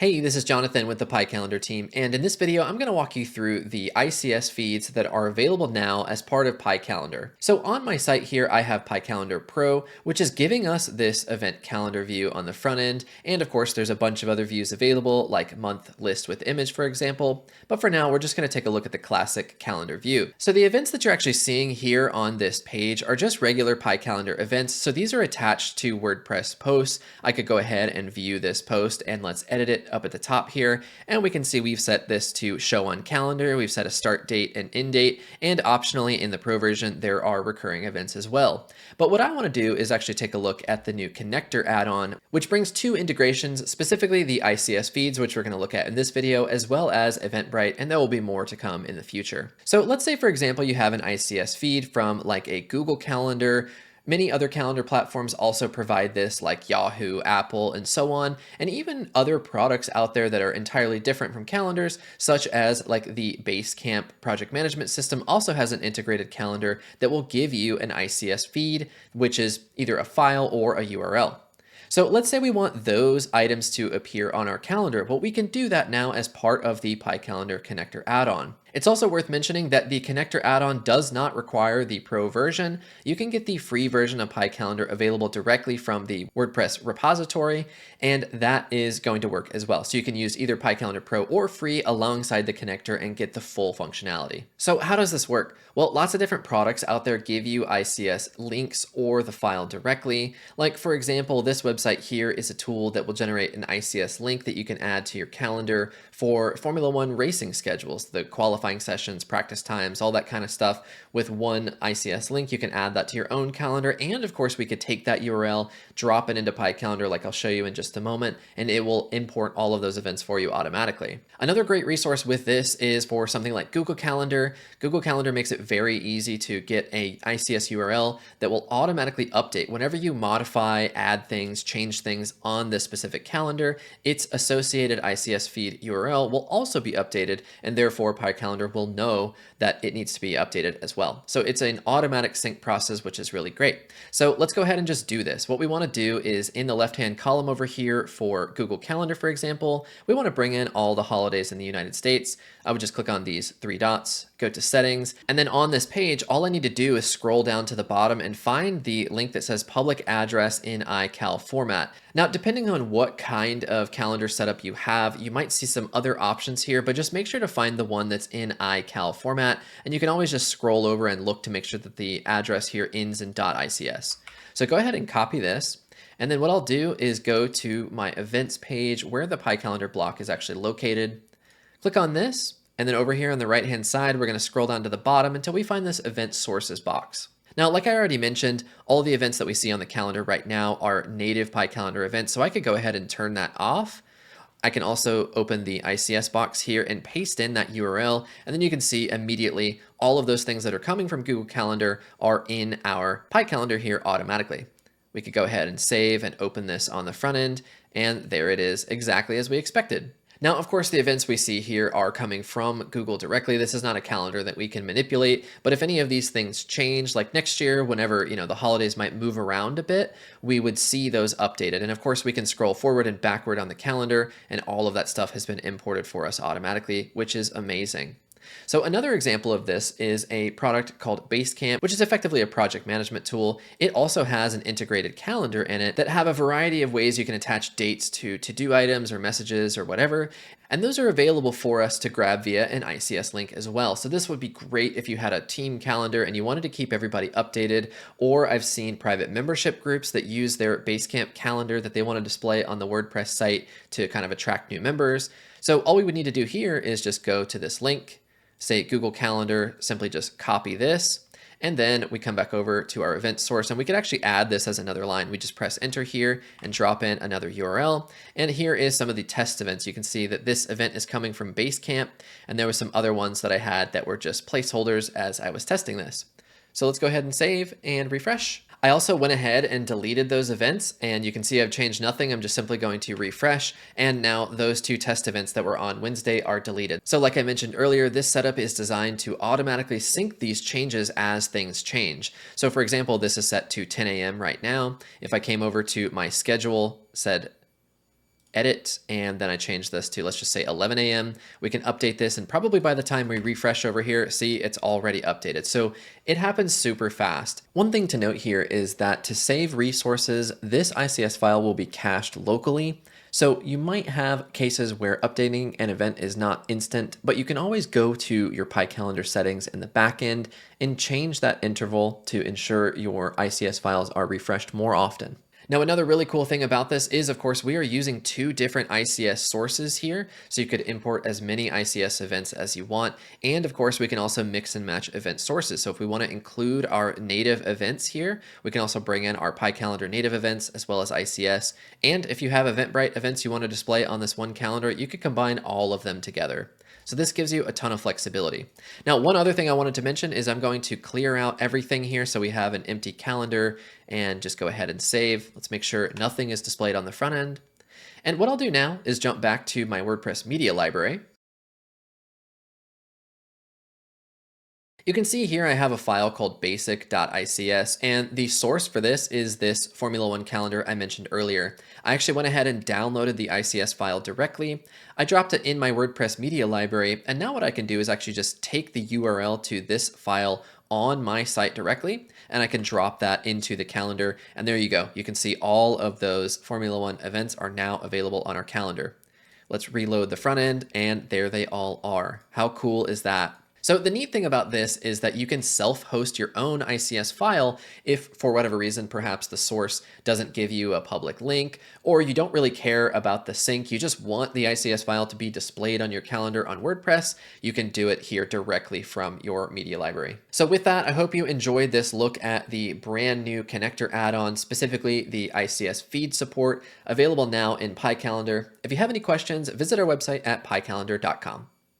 Hey, this is Jonathan with the PyCalendar team, and in this video, I'm going to walk you through the ICS feeds that are available now as part of PyCalendar. So on my site here, I have PyCalendar Pro, which is giving us this event calendar view on the front end. And of course, there's a bunch of other views available, like month list with image, for example. But for now, we're just going to take a look at the classic calendar view. So the events that you're actually seeing here on this page are just regular PyCalendar events. So these are attached to WordPress posts. I could go ahead and view this post, and let's edit it up at the top here, and we can see we've set this to show on calendar. We've set a start date and end date, and optionally in the Pro version, there are recurring events as well. But what I want to do is actually take a look at the new connector add-on, which brings two integrations, specifically the ICS feeds, which we're going to look at in this video, as well as Eventbrite, and there will be more to come in the future. So let's say, for example, you have an ICS feed from like a Google Calendar. Many other calendar platforms also provide this, like Yahoo, Apple, and so on, and even other products out there that are entirely different from calendars, such as like the Basecamp project management system also has an integrated calendar that will give you an ICS feed, which is either a file or a URL. So let's say we want those items to appear on our calendar, but we can do that now as part of the PyCalendar connector add-on. It's also worth mentioning that the connector add-on does not require the Pro version. You can get the free version of PyCalendar available directly from the WordPress repository, and that is going to work as well. So you can use either PyCalendar Pro or free alongside the connector and get the full functionality. So how does this work? Well, lots of different products out there give you ICS links or the file directly. Like for example, this website here is a tool that will generate an ICS link that you can add to your calendar for Formula One racing schedules, the qualifying sessions, practice times, all that kind of stuff. With one ICS link, you can add that to your own calendar. And of course, we could take that URL, drop it into PyCalendar like I'll show you in just a moment, and it will import all of those events for you automatically. Another great resource with this is for something like Google Calendar. Google Calendar makes it very easy to get a ICS URL that will automatically update whenever you modify, add things, change things on this specific calendar. Its associated ICS feed URL will also be updated, and therefore PyCalendar will know that it needs to be updated as well. So it's an automatic sync process, which is really great. So let's go ahead and just do this. What we want to do is in the left-hand column over here for Google Calendar, for example, we want to bring in all the holidays in the United States. I would just click on these three dots, go to settings, and then on this page, all I need to do is scroll down to the bottom and find the link that says public address in iCal format. Now, depending on what kind of calendar setup you have, you might see some other options here, but just make sure to find the one that's in iCal format. And you can always just scroll over and look to make sure that the address here ends in .ics. So go ahead and copy this. And then what I'll do is go to my events page where the PyCalendar block is actually located. Click on this. And then over here on the right-hand side, we're going to scroll down to the bottom until we find this event sources box. Now, like I already mentioned, all the events that we see on the calendar right now are native PyCalendar events, so I could go ahead and turn that off. I can also open the ICS box here and paste in that URL, and then you can see immediately all of those things that are coming from Google Calendar are in our PyCalendar here automatically. We could go ahead and save and open this on the front end, and there it is exactly as we expected. Now, of course, the events we see here are coming from Google directly. This is not a calendar that we can manipulate, but if any of these things change, like next year, whenever, the holidays might move around a bit, we would see those updated. And of course, we can scroll forward and backward on the calendar, and all of that stuff has been imported for us automatically, which is amazing. So another example of this is a product called Basecamp, which is effectively a project management tool. It also has an integrated calendar in it that have a variety of ways you can attach dates to to-do items or messages or whatever. And those are available for us to grab via an ICS link as well. So this would be great if you had a team calendar and you wanted to keep everybody updated, or I've seen private membership groups that use their Basecamp calendar that they want to display on the WordPress site to kind of attract new members. So all we would need to do here is just go to this link, say Google Calendar, simply just copy this, and then we come back over to our event source, and we could actually add this as another line. We just press enter here and drop in another URL. And here is some of the test events. You can see that this event is coming from Basecamp, and there were some other ones that I had that were just placeholders as I was testing this. So let's go ahead and save and refresh. I also went ahead and deleted those events, and you can see I've changed nothing. I'm just simply going to refresh, and now those two test events that were on Wednesday are deleted. So like I mentioned earlier, this setup is designed to automatically sync these changes as things change. So for example, this is set to 10 a.m. right now. If I came over to my schedule, said edit, and then I change this to, let's just say 11 a.m. We can update this, and probably by the time we refresh over here, see, it's already updated. So it happens super fast. One thing to note here is that to save resources, this ICS file will be cached locally. So you might have cases where updating an event is not instant, but you can always go to your PyCalendar settings in the backend and change that interval to ensure your ICS files are refreshed more often. Now, another really cool thing about this is, of course, we are using two different ICS sources here. So you could import as many ICS events as you want. And of course, we can also mix and match event sources. So if we want to include our native events here, we can also bring in our PyCalendar native events as well as ICS. And if you have Eventbrite events you want to display on this one calendar, you could combine all of them together. So this gives you a ton of flexibility. Now, one other thing I wanted to mention is I'm going to clear out everything here so we have an empty calendar and just go ahead and save. Let's make sure nothing is displayed on the front end. And what I'll do now is jump back to my WordPress media library. You can see here I have a file called basic.ics, and the source for this is this Formula One calendar I mentioned earlier. I actually went ahead and downloaded the ICS file directly. I dropped it in my WordPress media library, and now what I can do is actually just take the URL to this file on my site directly, and I can drop that into the calendar, and there you go. You can see all of those Formula One events are now available on our calendar. Let's reload the front end, and there they all are. How cool is that? So the neat thing about this is that you can self-host your own ICS file if, for whatever reason, perhaps the source doesn't give you a public link, or you don't really care about the sync, you just want the ICS file to be displayed on your calendar on WordPress, you can do it here directly from your media library. So with that, I hope you enjoyed this look at the brand new connector add-on, specifically the ICS feed support, available now in PyCalendar. If you have any questions, visit our website at pycalendar.com.